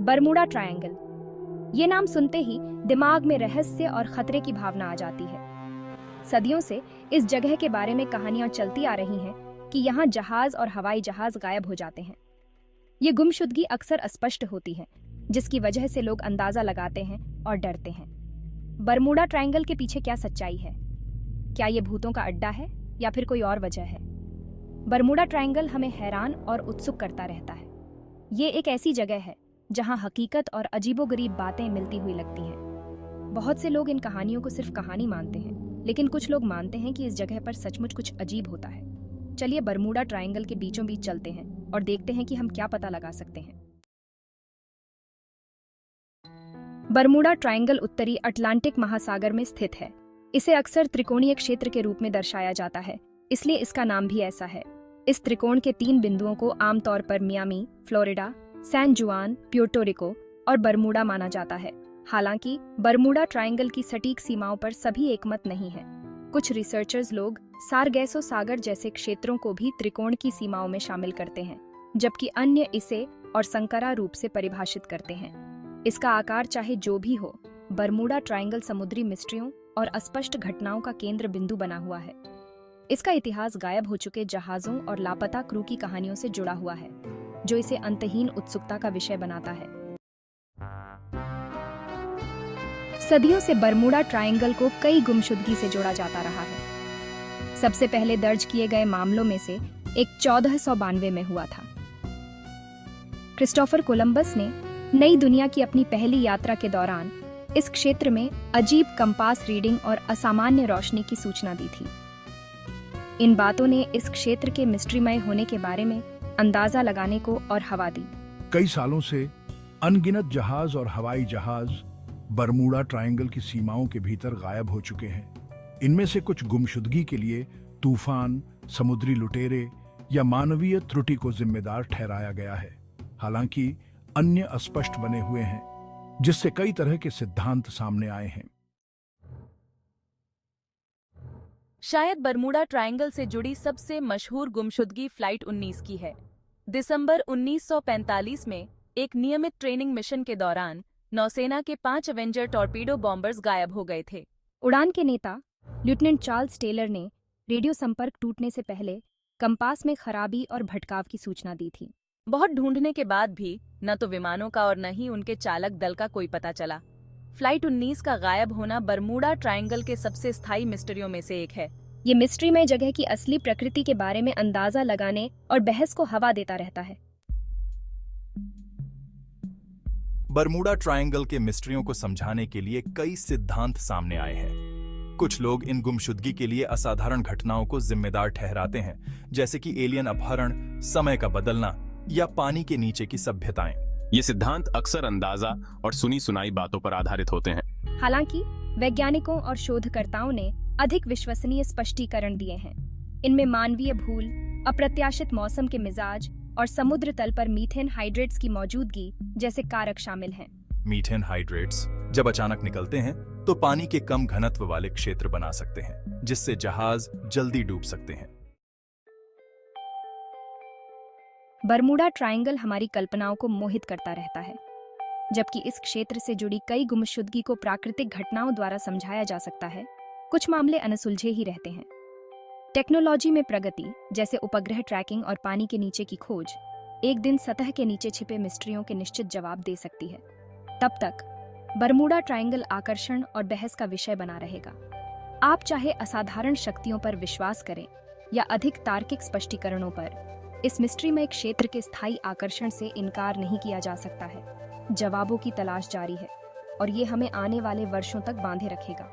Bermuda triangle. ये नाम सुनते ही दिमाग में रहस्य और खतरे की भावना आ जाती है। सदियों से इस जगह के बारे में कहानियां चलती आ रही हैं कि यहाँ जहाज और हवाई जहाज गायब हो जाते हैं। ये गुमशुदगी अक्सर अस्पष्ट होती है, जिसकी वजह से लोग अंदाजा लगाते हैं और डरते हैं। बरमूडा ट्रायंगल के पीछे क्या सच्चाई है? क्या ये भूतों का अड्डा है या फिर कोई और वजह है? बरमूडा ट्रायंगल हमें हैरान और उत्सुक करता रहता है। ये एक ऐसी जगह है जहां हकीकत और अजीबोगरीब बातें मिलती हुई लगती हैं। बहुत से लोग इन कहानियों को सिर्फ कहानी मानते हैं, लेकिन कुछ लोग मानते हैं कि इस जगह पर सचमुच कुछ अजीब होता है। चलिए बरमूडा ट्रायंगल के बीचों बीच चलते हैं और देखते हैं कि हम क्या पता लगा सकते हैं। बरमूडा ट्रायंगल उत्तरी अटलांटिक महासागर में स्थित है। इसे अक्सर त्रिकोणीय क्षेत्र के रूप में दर्शाया जाता है, इसलिए इसका नाम भी ऐसा है। इस त्रिकोण के 3 बिंदुओं को आमतौर पर मियामी, फ्लोरिडा, सैन जुआन, प्यूर्टो रिको और बरमूडा माना जाता है। हालांकि बरमूडा ट्रायंगल की सटीक सीमाओं पर सभी एकमत नहीं है। कुछ रिसर्चर्स लोग सारगैसो सागर जैसे क्षेत्रों को भी त्रिकोण की सीमाओं में शामिल करते हैं, जबकि अन्य इसे और संकरा रूप से परिभाषित करते हैं। इसका आकार चाहे जो भी हो, बरमूडा ट्रायंगल समुद्री मिस्ट्रियों और अस्पष्ट घटनाओं का केंद्र बिंदु बना हुआ है। इसका इतिहास गायब हो चुके जहाजों और लापता क्रू की कहानियों से जुड़ा हुआ है, जो इसे अंतहीन उत्सुकता का विषय बनाता है। सदियों से बरमूडा ट्रायंगल को कई गुमशुदगी से जोड़ा जाता रहा है। सबसे पहले दर्ज किए गए मामलों में से एक 1492 में हुआ था। क्रिस्टोफर कोलंबस ने नई दुनिया की अपनी पहली यात्रा के दौरान इस क्षेत्र में अजीब कंपास रीडिंग और असामान्य रोशनी की सूचना दी थी। इन बातों ने इस क्षेत्र के मिस्ट्रीमय होने के बारे में अंदाजा लगाने को और हवा दी। कई सालों से अनगिनत जहाज और हवाई जहाज बरमूडा ट्रायंगल की सीमाओं के भीतर गायब हो चुके हैं। इनमें से कुछ गुमशुदगी के लिए तूफान, समुद्री लुटेरे या मानवीय त्रुटि को जिम्मेदार ठहराया गया है। हालांकि अन्य अस्पष्ट बने हुए हैं, जिससे कई तरह के सिद्धांत सामने आए हैं। शायद बरमूडा ट्रायंगल से जुड़ी सबसे मशहूर गुमशुदगी फ्लाइट 19 की है। दिसंबर 1945 में एक नियमित ट्रेनिंग मिशन के दौरान नौसेना के 5 एवेंजर टॉर्पीडो बॉम्बर्स गायब हो गए थे। उड़ान के नेता लेफ्टिनेंट चार्ल्स टेलर ने रेडियो संपर्क टूटने से पहले कंपास में खराबी और भटकाव की सूचना दी थी। बहुत ढूंढने के बाद भी न तो विमानों का और न ही उनके चालक दल का कोई पता चला। फ्लाइट 19 का गायब होना बरमूडा ट्रायंगल के सबसे स्थायी मिस्ट्रियों में से एक है। ये मिस्ट्रीमय जगह की असली प्रकृति के बारे में अंदाजा लगाने और बहस को हवा देता रहता है। बरमूडा ट्रायंगल के मिस्ट्रियों को समझाने के लिए कई सिद्धांत सामने आए हैं। कुछ लोग इन गुमशुदगी के लिए असाधारण घटनाओं को जिम्मेदार ठहराते हैं, जैसे कि एलियन अपहरण, समय का बदलना या पानी के नीचे की सभ्यताएं। ये सिद्धांत अक्सर अंदाजा और सुनी सुनाई बातों पर आधारित होते हैं। हालांकि वैज्ञानिकों और शोधकर्ताओं ने अधिक विश्वसनीय स्पष्टीकरण दिए हैं। इनमें मानवीय भूल, अप्रत्याशित मौसम के मिजाज और समुद्र तल पर मीथेन हाइड्रेट्स की मौजूदगी जैसे कारक शामिल हैं। मीथेन हाइड्रेट्स जब अचानक निकलते हैं तो पानी के कम घनत्व वाले क्षेत्र बना सकते हैं, जिससे जहाज जल्दी डूब सकते हैं। बरमूडा ट्रायंगल हमारी कल्पनाओं को मोहित करता रहता है, जबकि इस क्षेत्र से जुड़ी कई गुमशुदगी को प्राकृतिक घटनाओं द्वारा समझाया जा सकता है। कुछ मामले अनसुलझे ही रहते हैं। टेक्नोलॉजी में प्रगति, जैसे उपग्रह ट्रैकिंग और पानी के नीचे की खोज, एक दिन सतह के नीचे छिपे मिस्ट्रियों के निश्चित जवाब दे सकती है। तब तक बरमूडा ट्रायंगल आकर्षण और बहस का विषय बना रहेगा। आप चाहे असाधारण शक्तियों पर विश्वास करें या अधिक तार्किक स्पष्टीकरणों पर, इस मिस्ट्रीमय क्षेत्र के स्थायी आकर्षण से इनकार नहीं किया जा सकता है। जवाबों की तलाश जारी है और ये हमें आने वाले वर्षों तक बांधे रखेगा।